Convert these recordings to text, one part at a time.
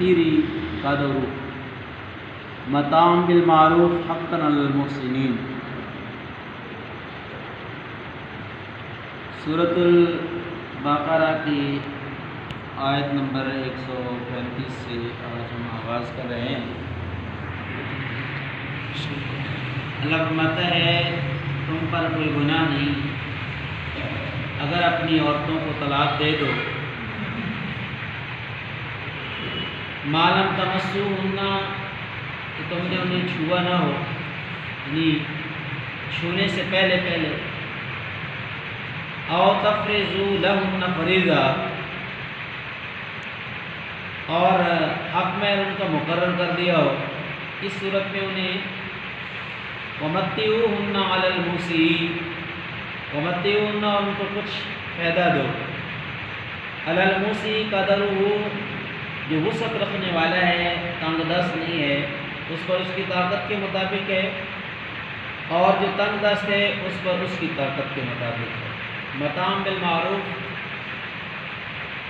الخطیر قدر متاع بالمعروف حقا علی المحسنین۔ سورۃ البقرہ کی آیت نمبر 135 سے آج ہم آغاز کر رہے ہیں۔ اللہ فرماتا ہے تم پر کوئی گناہ نہیں اگر اپنی عورتوں کو طلاق دے دو، ما لم تمسوہن کہ تم نے انہیں چھوا نہ ہو، یعنی چھونے سے پہلے او تفرضوا لہن فریضہ، اور حق میں ان کا مقرر کر دیا ہو، اس صورت میں انہیں ومتعوہن علی الموسیع، ومتعوہن ان کو کچھ فائدہ دو، علی الموسیع قدرہ جو وسعت رکھنے والا ہے، تنگ دست نہیں ہے، اس پر اس کی طاقت کے مطابق ہے، اور جو تنگ دست ہے اس پر اس کی طاقت کے مطابق ہے۔ متاع بالمعروف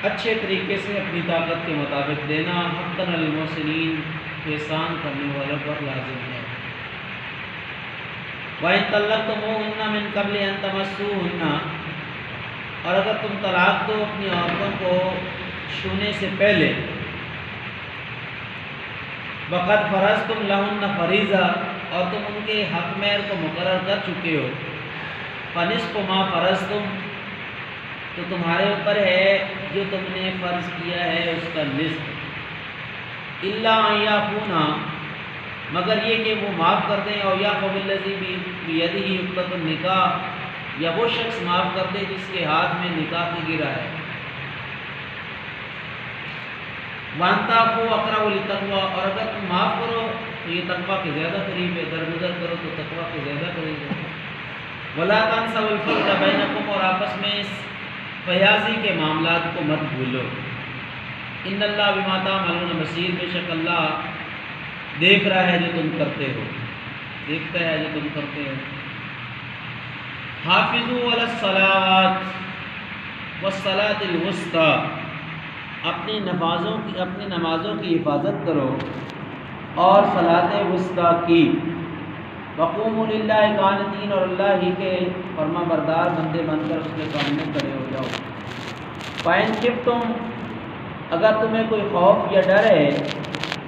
اچھے طریقے سے اپنی طاقت کے مطابق دینا، حقا علی المحسنین احسان کرنے والوں پر لازم ہے۔ وَإِن طَلَّقْتُمُوهُنَّ مِن قَبْلِ أَن تَمَسُّوهُنَّ، اور اگر تم طلاق دو اپنی عورتوں کو چھونے سے پہلے، وَقَدْ فَرَضْتُمْ لَهُنَّ فَرِيضَةً، اور تم ان کے حق مہر کو مقرر کر چکے ہو، فَنِصْفُ مَا فَرَضْتُمْ، تو تمہارے اوپر ہے جو تم نے فرض کیا ہے اس کا نصف، إِلَّا أَن يَعْفُونَ، مگر یہ کہ وہ معاف کر دیں، اور يَعْفُ بِالَّذِي بِيَدِهِ عُقْدَةُ النِّكَاحِ، یا وہ شخص معاف کر دے جس کے ہاتھ میں نکاح کی گرا ہے۔ وَأَن تَعْفُوا أَقْرَبُ لِلتَّقْوَىٰ، اور اگر تم معاف کرو تو یہ تقویٰ کے زیادہ قریب ہے، درگزر کرو تو تقویٰ کے زیادہ قریب ہے۔ وَلَا تَنْسَوْا الْفَضْلَ بَيْنَكُمْ، اور آپس میں فیاضی کے معاملات کو مت بھولو۔ إِنَّ اللَّهَ بِمَا تَعْمَلُونَ بَصِيرٌ، بے شک اللہ دیکھ رہا ہے جو تم کرتے ہو، دیکھتا ہے جو تم کرتے ہو۔ حافظوا علی الصلاوات والصلاۃ الوسطیٰ، اپنی نمازوں کی حفاظت کرو اور صلاۃ وسطیٰ کی۔ وقوموا للہ قانتین، اور اللہ ہی کے فرما بردار بندے بن کر اس کے سامنے کھڑے ہو جاؤ۔ فَإِن خِفْتُمْ، اگر تمہیں کوئی خوف یا ڈر ہے،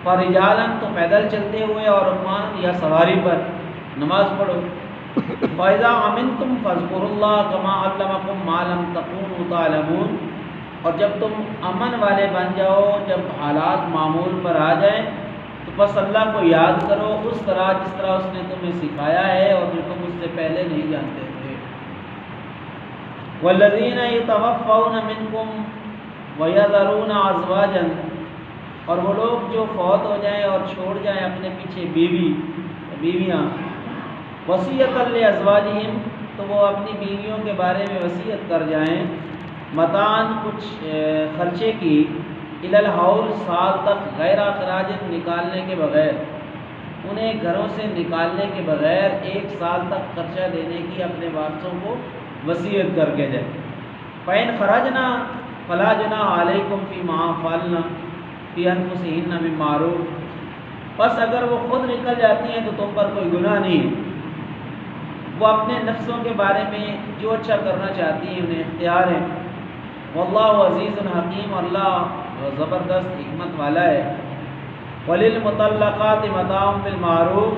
فرجالاً، تو پیدل چلتے ہوئے، اور رکبان یا سواری پر نماز پڑھو۔ فَإِذَا أَمِنْتُمْ فَاذْكُرُوا اللَّهَ كَمَا عَلَّمَكُم مَّا لَمْ تَكُونُوا تَعْلَمُونَ، اور جب تم امن والے بن جاؤ، جب حالات معمول پر آ جائیں، تو بس اللہ کو یاد کرو اس طرح جس طرح اس نے تمہیں سکھایا ہے اور جو تم اس سے پہلے نہیں جانتے تھے۔ وَالَّذِينَ يَتَوَفَّوْنَ مِنْكُمْ وَيَذَرُونَ أَزْوَاجًا، اور وہ لوگ جو فوت ہو جائیں اور چھوڑ جائیں اپنے پیچھے بیویاں، وصیۃ لازواجہم، تو وہ اپنی بیویوں کے بارے میں وصیت کر جائیں، متاعاً، کچھ خرچے کی، الی الحول، سال تک، غیر اخراج، نکالنے کے بغیر، انہیں گھروں سے نکالنے کے بغیر 1 سال تک خرچہ دینے کی اپنے وارثوں کو وصیت کر کے جائیں۔ فَإِنْ خَرَجْنَا فَلَا جُنَاحَ عَلَيْكُمْ فِيمَا فَعَلْنَ فِي أَنفُسِهِنَّ مِن مَّعْرُوفٍ، بس اگر وہ خود نکل جاتی ہیں تو تم پر کوئی گناہ نہیں، وہ اپنے نفسوں کے بارے میں جو اچھا کرنا چاہتی ہیں انہیں اختیار ہے۔ واللہ عزیز حکیم، اللہ زبردست حکمت والا ہے۔ وَلِلْمُطَلَّقَاتِ مَتَاعٌ بِالْمَعْرُوفِ،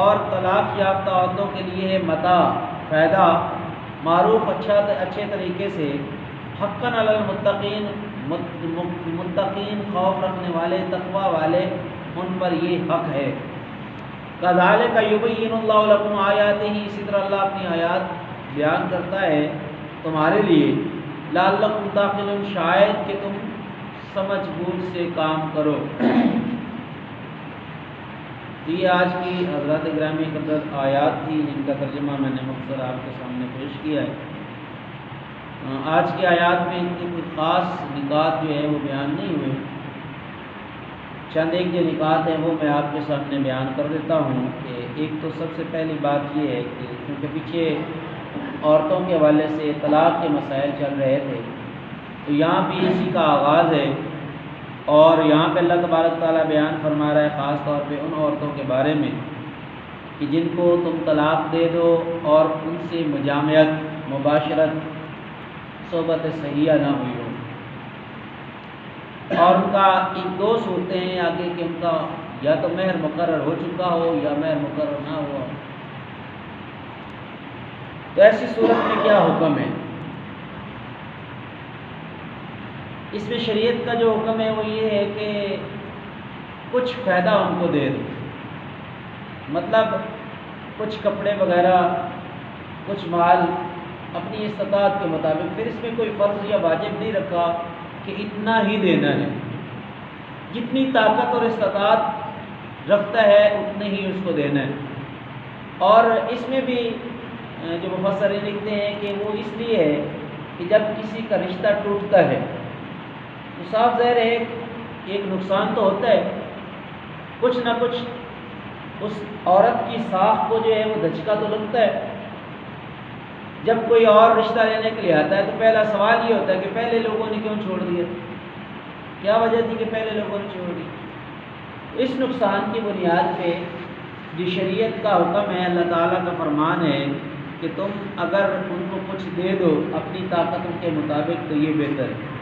اور طلاق یافتہ عورتوں کے لیے متاع، فائدہ، معروف، اچھے طریقے سے، حقاً علی المتقین، متقین، خوف رکھنے والے، تقوی والے، ان پر یہ حق ہے۔ کذالک یبین اللہ لکم آیاتہ، اسی طرح اللہ اپنی آیات بیان کرتا ہے تمہارے لیے، لعلکم تعقلون، شاید کہ تم سمجھ بوجھ سے کام کرو۔ یہ آج کی حضرات گرامی قدر آیات تھی جن کا ترجمہ میں نے مختصر آپ کے سامنے پیش کیا ہے۔ آج کی آیات میں ان کی کچھ خاص نکات جو ہے وہ بیان نہیں ہوئے، چند ایک جو نکات ہیں وہ میں آپ کے سامنے بیان کر دیتا ہوں۔ کہ ایک تو سب سے پہلی بات یہ ہے کہ کیونکہ پیچھے عورتوں کے حوالے سے طلاق کے مسائل چل رہے تھے، تو یہاں بھی اسی کا آغاز ہے اور یہاں پہ اللہ تبارک تعالیٰ بیان فرما رہا ہے خاص طور پہ ان عورتوں کے بارے میں کہ جن کو تم طلاق دے دو اور ان سے مجامعت، مباشرت، صحبت صحیحہ نہ ہوئی ہو، اور ان کا ایک دو صورتیں ہیں آگے کہ ان کا یا تو مہر مقرر ہو چکا ہو یا مہر مقرر نہ ہوا، تو ایسی صورت میں کیا حکم ہے؟ اس میں شریعت کا جو حکم ہے وہ یہ ہے کہ کچھ فائدہ ان کو دے دو، مطلب کچھ کپڑے وغیرہ، کچھ مال اپنی استطاعت کے مطابق، پھر اس میں کوئی فرض یا واجب نہیں رکھا کہ اتنا ہی دینا ہے، جتنی طاقت اور استطاعت رکھتا ہے اتنے ہی اس کو دینا ہے۔ اور اس میں بھی جو مفسرین لکھتے ہیں کہ وہ اس لیے ہے کہ جب کسی کا رشتہ ٹوٹتا ہے تو صاف ظاہر ہے ایک نقصان تو ہوتا ہے، کچھ نہ کچھ اس عورت کی ساکھ کو جو ہے وہ دھچکا تو لگتا ہے۔ جب کوئی اور رشتہ لینے کے لیے آتا ہے تو پہلا سوال یہ ہوتا ہے کہ پہلے لوگوں نے کیوں چھوڑ دیا، کیا وجہ تھی کہ پہلے لوگوں نے چھوڑ دی؟ اس نقصان کی بنیاد پہ جو شریعت کا حکم ہے، اللہ تعالیٰ کا فرمان ہے کہ تم اگر ان کو کچھ دے دو اپنی طاقتوں کے مطابق تو یہ بہتر ہے۔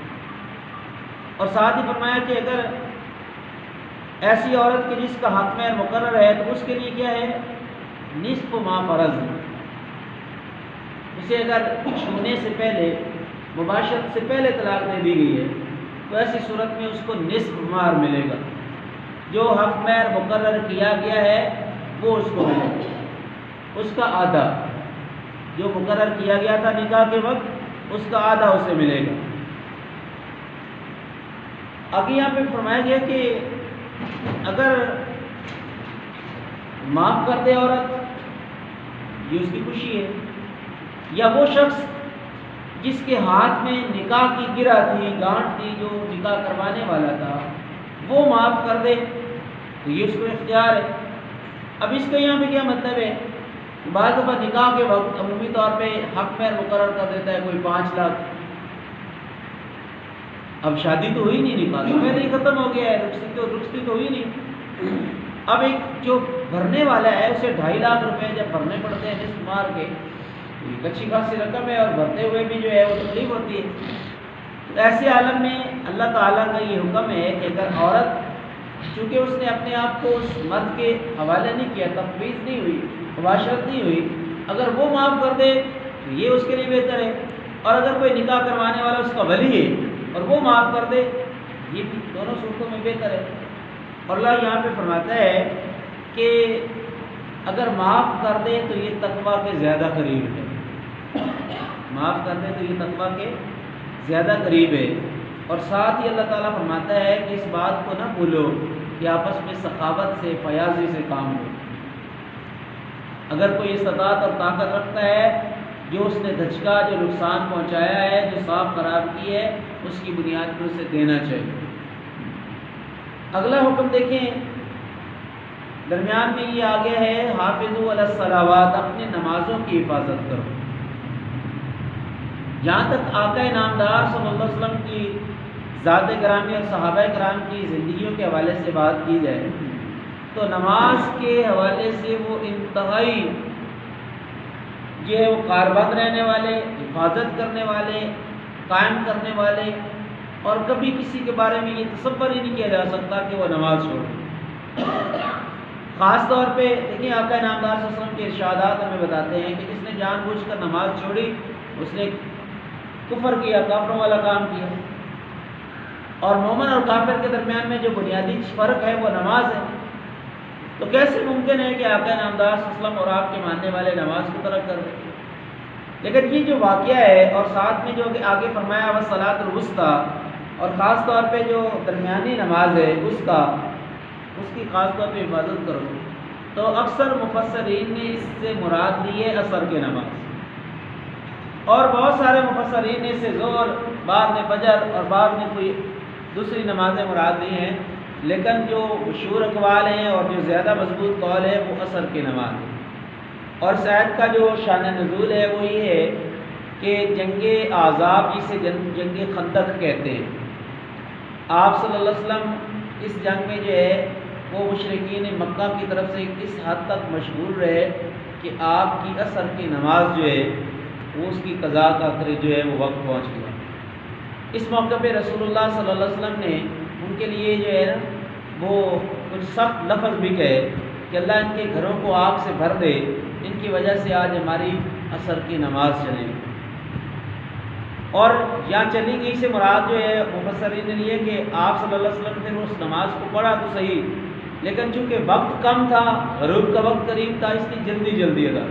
اور ساتھ ہی فرمایا کہ اگر ایسی عورت کی جس کا حق مہر مقرر ہے تو اس کے لیے کیا ہے؟ نصف ما فرض، اسے اگر چھونے سے پہلے، مباشرت سے پہلے طلاق دے دی گئی ہے تو ایسی صورت میں اس کو نصف مہر ملے گا، جو حق مہر مقرر کیا گیا ہے وہ اس کو ملے گا، اس کا آدھا جو مقرر کیا گیا تھا نکاح کے وقت اس کا آدھا اسے ملے گا۔ آگے یہاں پہ فرمایا گیا کہ اگر معاف کر دے عورت، یہ اس کی خوشی ہے، یا وہ شخص جس کے ہاتھ میں نکاح کی گرہ تھی، گانٹھ تھی، جو نکاح کروانے والا تھا، وہ معاف کر دے تو یہ اس کو اختیار ہے۔ اب اس کا یہاں پہ کیا مطلب ہے؟ بعض دفعہ نکاح کے وقت عمومی طور پہ حق مہر مقرر کر دیتا ہے کوئی 5 لاکھ، اب شادی تو ہوئی نہیں، نکاح تو پہلے ہی ختم ہو گیا ہے، رخصتی تو ہوئی نہیں، اب ایک جو بھرنے والا ہے اسے 2.5 لاکھ روپے جب بھرنے پڑتے ہیں نصف مہر کے، تو ایک اچھی خاصی رقم ہے، اور بھرتے ہوئے بھی جو ہے وہ تکلیف ہوتی ہے۔ تو ایسے عالم میں اللہ تعالیٰ کا یہ حکم ہے کہ اگر عورت، چونکہ اس نے اپنے آپ کو اس مرد کے حوالے نہیں کیا، تفویض نہیں ہوئی، مباشرت نہیں ہوئی، اگر وہ معاف کر دے تو یہ اس کے لیے بہتر ہے، اور اگر کوئی نکاح کروانے والا اس کا ولی ہے اور وہ معاف کر دے، یہ بھی دونوں صورتوں میں بہتر ہے۔ اور اللہ یہاں پہ فرماتا ہے کہ اگر معاف کر دے تو یہ تقویٰ کے زیادہ قریب ہے، معاف کر دے تو یہ تقویٰ کے زیادہ قریب ہے۔ اور ساتھ ہی اللہ تعالیٰ فرماتا ہے کہ اس بات کو نہ بھولو کہ آپس میں سخاوت سے، فیاضی سے کام ہو۔ اگر کوئی استطاعت اور طاقت رکھتا ہے، جو اس نے دھچکا، جو نقصان پہنچایا ہے، جو صاف خراب کی ہے، اس کی بنیاد پر اسے دینا چاہیے۔ اگلا حکم دیکھیں، درمیان میں یہ آگے ہے حافظوا علی الصلوات، اپنی نمازوں کی حفاظت کرو۔ جہاں تک آقا نامدار صلی اللہ علیہ وسلم کی ذات گرامی اور صحابہ کرام کی زندگیوں کے حوالے سے بات کی جائے تو نماز کے حوالے سے وہ انتہائی یہ ہے، وہ کاربند رہنے والے، حفاظت کرنے والے، قائم کرنے والے، اور کبھی کسی کے بارے میں یہ تصور ہی نہیں کیا جا سکتا کہ وہ نماز چھوڑے۔ خاص طور پہ دیکھیں آقا نامدار صلی اللہ علیہ وسلم کے ارشادات ہمیں بتاتے ہیں کہ جس نے جان بوجھ کر نماز چھوڑی اس نے کفر کیا، کافروں والا کام کیا۔ اور مومن اور کافر کے درمیان میں جو بنیادی فرق ہے وہ نماز ہے، تو کیسے ممکن ہے کہ آقا نامدار صلی اللہ علیہ وسلم اور آپ کے ماننے والے نماز کو ترک کر دیں؟ لیکن یہ جو واقعہ ہے، اور ساتھ میں جو کہ آگے فرمایا والصلاۃ الوسطیٰ، اور خاص طور پہ جو درمیانی نماز ہے اس کی خاص طور پہ حفاظت کرو، تو اکثر مفسرین نے اس سے مراد لی ہے عصر کی نماز، اور بہت سارے مفسرین نے اسے ظہر، بعض نے فجر، اور بعض نے کوئی دوسری نمازیں مراد لی ہیں، لیکن جو مشہور اقوال ہیں اور جو زیادہ مضبوط قول ہے وہ عصر کی نماز ہے۔ اور اس آیت کا جو شان نزول ہے وہ یہ ہے کہ جنگ احزاب جسے جنگ خندق کہتے ہیں، آپ صلی اللہ علیہ وسلم اس جنگ میں جو ہے وہ مشرکین مکہ کی طرف سے اس حد تک مشغول رہے کہ آپ کی عصر کی نماز جو ہے وہ اس کی قضا کا جو ہے وہ وقت پہنچ گیا۔ اس موقع پہ رسول اللہ صلی اللہ علیہ وسلم نے ان کے لیے جو ہے نا وہ کچھ سخت لفظ بھی کہے کہ اللہ ان کے گھروں کو آگ سے بھر دے، ان کی وجہ سے آج ہماری عصر کی نماز چلے گی۔ اور یہاں چلی گئی سے مراد جو ہے مفسرین نے لیے کہ آپ صلی اللہ علیہ وسلم نے اس نماز کو پڑھا تو صحیح، لیکن چونکہ وقت کم تھا، غروب کا وقت قریب تھا، اس کی جلدی جلدی ادا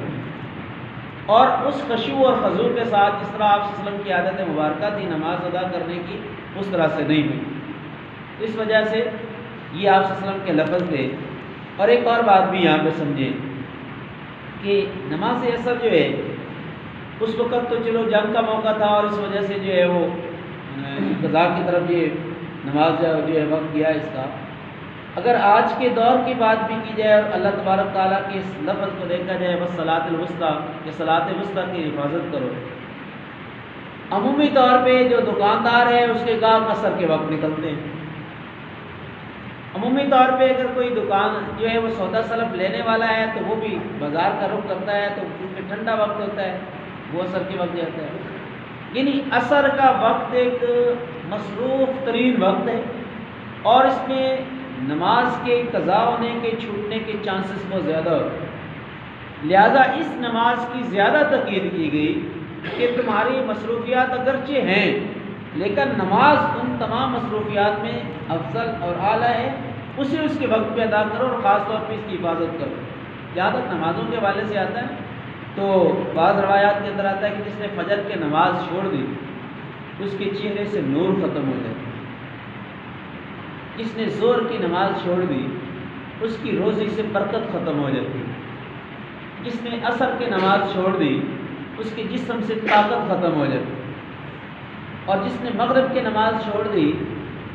اور اس خشوع اور خضوع کے ساتھ جس طرح آپ صلی اللہ علیہ وسلم کی عادت مبارکہ تھی نماز ادا کرنے کی، اس طرح سے نہیں ہوئی۔ اس وجہ سے یہ آپ صلی اللہ علیہ وسلم کے لفظ تھے۔ اور ایک اور بات بھی یہاں پہ سمجھیں کہ نماز عصر جو ہے اس وقت تو چلو جنگ کا موقع تھا اور اس وجہ سے جو ہے وہ قضا کی طرف یہ نماز جو ہے وقت گیا اس کا۔ اگر آج کے دور کی بات بھی کی جائے اور اللہ تبارک تعالیٰ کے اس لفظ کو دیکھا جائے بس صلاۃ الوسطیٰ یا صلاۃ وسطیٰ کی حفاظت کرو، عمومی طور پہ جو دکاندار ہے اس کے گاہک عصر کے وقت نکلتے ہیں۔ عمومی طور پہ اگر کوئی دکان جو ہے وہ سودا سلف لینے والا ہے تو وہ بھی بازار کا رخ کرتا ہے، تو کیونکہ ٹھنڈا وقت ہوتا ہے وہ عصر کے وقت جاتا ہے۔ یعنی عصر کا وقت ایک مصروف ترین وقت ہے اور اس میں نماز کے قضا ہونے کے چھوٹنے کے چانسز بہت زیادہ ہوتے ہیں، لہذا اس نماز کی زیادہ تاکید کی گئی کہ تمہاری مصروفیات اگرچہ ہیں لیکن نماز ان تمام مصروفیات میں افضل اور اعلیٰ ہے، اسے اس کے وقت پہ ادا کرو اور خاص طور پہ اس کی حفاظت کرو۔ جہاں تک نمازوں کے حوالے سے آتا ہے تو بعض روایات کے اندر آتا ہے کہ جس نے فجر کی نماز چھوڑ دی اس کے چہرے سے نور ختم ہو جائے، جس نے ظہر کی نماز چھوڑ دی اس کی روزی سے برکت ختم ہو جاتی ہے، جس نے عصر کی نماز چھوڑ دی اس کے جسم سے طاقت ختم ہو جاتی ہے، اور جس نے مغرب کی نماز چھوڑ دی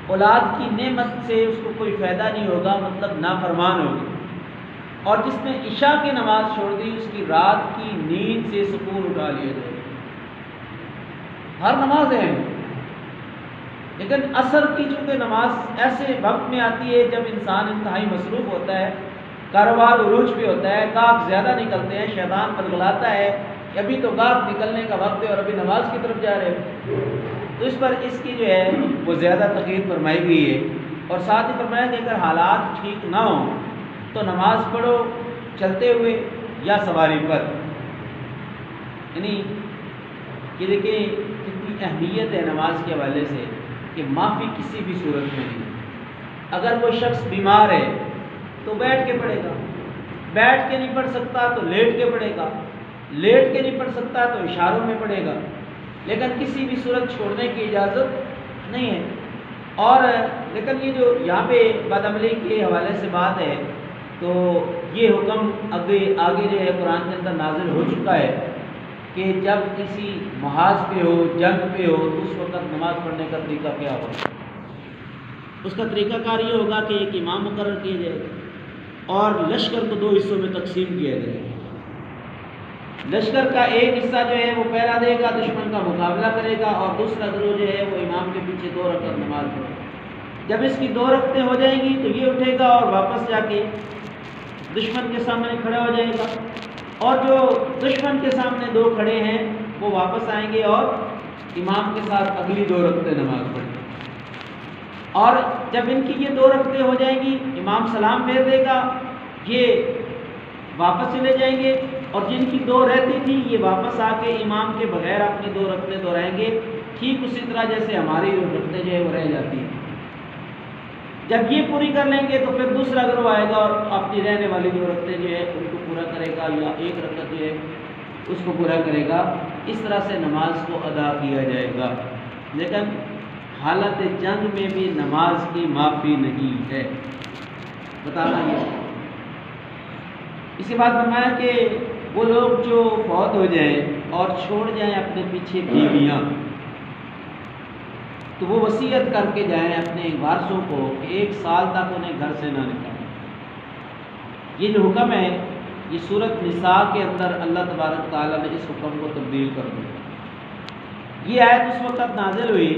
اولاد کی نعمت سے اس کو کوئی فائدہ نہیں ہوگا، مطلب نافرمان ہوگی، اور جس نے عشاء کی نماز چھوڑ دی اس کی رات کی نیند سے سکون اٹھا لیا جائے۔ ہر نماز ہے لیکن عصر کی چونکہ نماز ایسے وقت میں آتی ہے جب انسان انتہائی مصروف ہوتا ہے، کاروبار عروج پہ ہوتا ہے، گاہک زیادہ نکلتے ہیں، شیطان بلبلاتا ہے کہ ابھی تو گاہک نکلنے کا وقت ہے اور ابھی نماز کی طرف جا رہے ہیں، تو اس پر اس کی جو ہے وہ زیادہ تاکید فرمائی گئی ہے۔ اور ساتھ ہی فرمایا کہ اگر حالات ٹھیک نہ ہوں تو نماز پڑھو چلتے ہوئے یا سواری پر۔ یعنی یہ دیکھیں کتنی اہمیت ہے نماز کے حوالے سے کہ معافی کسی بھی صورت میں نہیں۔ اگر کوئی شخص بیمار ہے تو بیٹھ کے پڑھے گا، بیٹھ کے نہیں پڑھ سکتا تو لیٹ کے پڑھے گا، لیٹ کے نہیں پڑھ سکتا تو اشاروں میں پڑھے گا، لیکن کسی بھی صورت چھوڑنے کی اجازت نہیں ہے۔ اور لیکن یہ جو یہاں پہ بد عملی کے حوالے سے بات ہے تو یہ حکم آگے جو ہے قرآن کے اندر نازل ہو چکا ہے کہ جب کسی محاذ پہ ہو، جنگ پہ ہو، تو اس وقت نماز پڑھنے کا طریقہ کیا ہوگا۔ اس کا طریقہ کار یہ ہوگا کہ ایک امام مقرر کیا جائے اور لشکر کو 2 حصوں میں تقسیم کیا جائے۔ لشکر کا ایک حصہ جو ہے وہ پہرا دے گا، دشمن کا مقابلہ کرے گا، اور دوسرا گروہ جو ہے وہ امام کے پیچھے 2 رکعت نماز پڑھے گا۔ جب اس کی 2 رکعتیں ہو جائیں گی تو یہ اٹھے گا اور واپس جا کے دشمن کے سامنے کھڑا ہو جائے گا، اور جو دشمن کے سامنے 2 کھڑے ہیں وہ واپس آئیں گے اور امام کے ساتھ اگلی 2 رکعتیں نماز پڑھیں گے۔ اور جب ان کی یہ 2 رکعتیں ہو جائیں گی امام سلام پھیر دے گا، یہ واپس چلے جائیں گے، اور جن کی 2 رہتی تھی یہ واپس آ کے امام کے بغیر اپنی 2 رکعتیں دہرائیں گے، ٹھیک اسی طرح جیسے ہماری 2 رکعتیں جو ہے وہ رہ جاتی ہیں۔ جب یہ پوری کر لیں گے تو پھر دوسرا گروہ آئے گا اور اپنی رہنے والی 2 رکعتیں جو ہے ان کو پورا کرے گا، یا 1 رکعت جو ہے اس کو پورا کرے گا۔ اس طرح سے نماز کو ادا کیا جائے گا، لیکن حالت جنگ میں بھی نماز کی معافی نہیں ہے، بتانا یہ۔ اس کے بعد فرمایا کہ وہ لوگ جو فوت ہو جائیں اور چھوڑ جائیں اپنے پیچھے بیویاں، تو وہ وصیت کر کے جائیں اپنے وارثوں کو کہ 1 سال تک انہیں گھر سے نہ نکالیں۔ یہ جو حکم ہے یہ سورۃ نساء کے اندر اللہ تبارک تعالیٰ نے اس حکم کو تبدیل کر دیا۔ یہ آیت اس وقت نازل ہوئی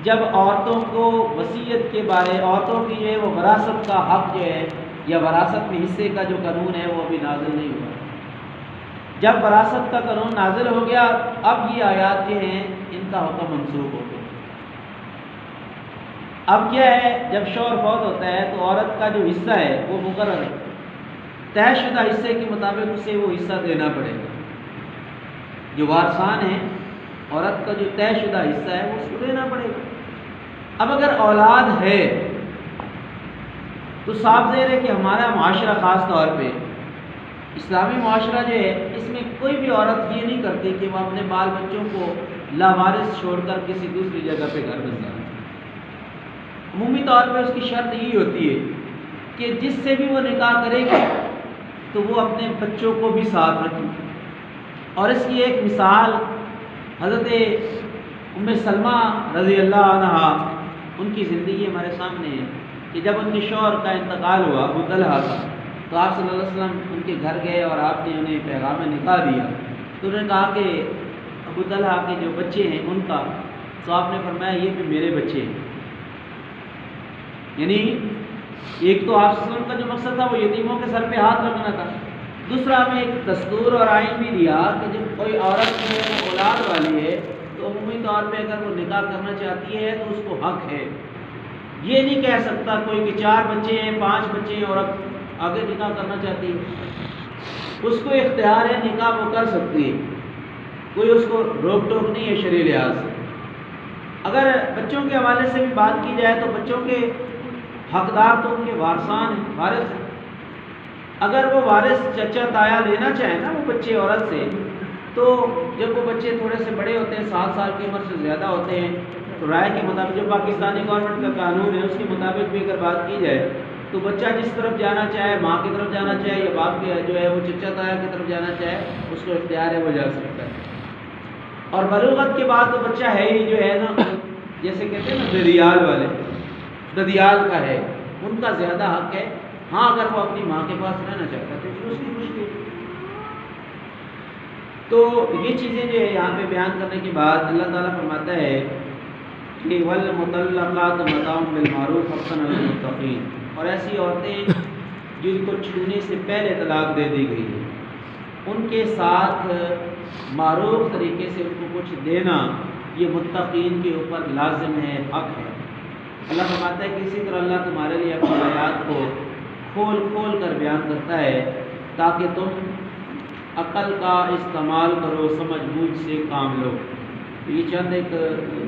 جب عورتوں کو وصیت کے بارے، عورتوں کی جو ہے وہ وراثت کا حق جو ہے یا وراثت میں حصے کا جو قانون ہے وہ ابھی نازل نہیں ہوا۔ جب وراثت کا قانون نازل ہو گیا، اب یہ آیات جو ہیں ان کا حکم منسوخ ہو گیا۔ اب کیا ہے، جب شوہر فوت ہوتا ہے تو عورت کا جو حصہ ہے وہ مقرر ہے، طے شدہ حصے کے مطابق اسے وہ حصہ دینا پڑے گا۔ جو وارثان ہیں، عورت کا جو طے شدہ حصہ ہے وہ اس کو دینا پڑے گا۔ اب اگر اولاد ہے تو صاف ظاہر ہے کہ ہمارا معاشرہ، خاص طور پہ اسلامی معاشرہ جو ہے، اس میں کوئی بھی عورت یہ نہیں کرتی کہ وہ اپنے بال بچوں کو لاوارث چھوڑ کر کسی دوسری جگہ پہ گھر بسا لے۔ عمومی طور پہ اس کی شرط یہی ہوتی ہے کہ جس سے بھی وہ نکاح کرے گی تو وہ اپنے بچوں کو بھی ساتھ رکھے۔ اور اس کی ایک مثال حضرت ام سلمہ رضی اللہ عنہا، ان کی زندگی ہمارے سامنے ہے کہ جب ان کے شوہر کا انتقال ہوا، ابو طلحہ کا، تو آپ صلی اللہ علیہ وسلم ان کے گھر گئے اور آپ نے انہیں پیغام نکاح دیا۔ تو انہوں نے کہا کہ ابو طلحہ کے جو بچے ہیں ان کا، تو آپ نے فرمایا یہ بھی میرے بچے ہیں۔ یعنی ایک تو آپ صلی اللہ علیہ وسلم کا جو مقصد تھا وہ یتیموں کے سر پہ ہاتھ رکھنا تھا، دوسرا ہمیں ایک دستور اور آئین بھی دیا کہ جب کوئی عورت جو ہے اولاد والی ہے تو عمومی طور پہ اگر وہ نکاح کرنا چاہتی ہے تو اس کو حق ہے۔ یہ نہیں کہہ سکتا کوئی کہ 4 بچے ہیں 5 بچے ہیں اور اب آگے نکاح کرنا چاہتی ہے، اس کو اختیار ہے، نکاح وہ کر سکتی ہے، کوئی اس کو روک ٹوک نہیں ہے شرعی لحاظ سے۔ اگر بچوں کے حوالے سے بھی بات کی جائے تو بچوں کے حقدار تو ان کے وارثان ہیں، وارث ہیں۔ اگر وہ وارث چچا تایا لینا چاہیں نا وہ بچے عورت سے، تو جب وہ بچے تھوڑے سے بڑے ہوتے ہیں، 7 سال کی عمر سے زیادہ ہوتے ہیں، تو رائے کے مطابق جو پاکستانی گورنمنٹ کا قانون ہے اس کے مطابق بھی اگر بات کی جائے تو بچہ جس طرف جانا چاہے، ماں کی طرف جانا چاہے یا باپ کے جو ہے وہ چچا تایا کی طرف جانا چاہے، اس کو اختیار ہے، وہ جا سکتا ہے۔ اور بلوغت کے بعد تو بچہ ہے ہی جو ہے نا، جیسے کہتے ہیں نا ددیال والے، ددیال کا ہے، ان کا زیادہ حق ہے۔ ہاں اگر وہ اپنی ماں کے پاس رہنا چاہتا ہے تو پھر اس کی خوشی ہے۔ تو یہ چیزیں جو ہے یہاں پہ بیان کرنے کے بعد اللہ تعالیٰ فرماتا ہے کہ والمطلقات متاع بالمعروف حقا علی المتقین، اور ایسی عورتیں جن کو چھونے سے پہلے طلاق دے دی گئی ہے ان کے ساتھ معروف طریقے سے ان کو کچھ دینا یہ متقین کے اوپر لازم ہے، حق ہے۔ اللہ فرماتا ہے کہ اسی طرح اللہ تمہارے لیے اپنی آیات کو کھول کھول کر بیان کرتا ہے تاکہ تم عقل کا استعمال کرو، سمجھ بوجھ سے کام لو۔ تو یہ چند ایک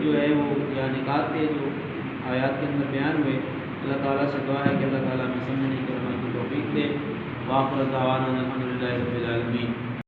جو ہے وہ نکات تھے جو آیات کے اندر بیان ہوئے۔ اللہ تعالیٰ سے دعا ہے کہ اللہ تعالیٰ ہمیں سمجھنے کی توفیق دے۔ وآخر دعوانا الحمد للہ رب العالمین۔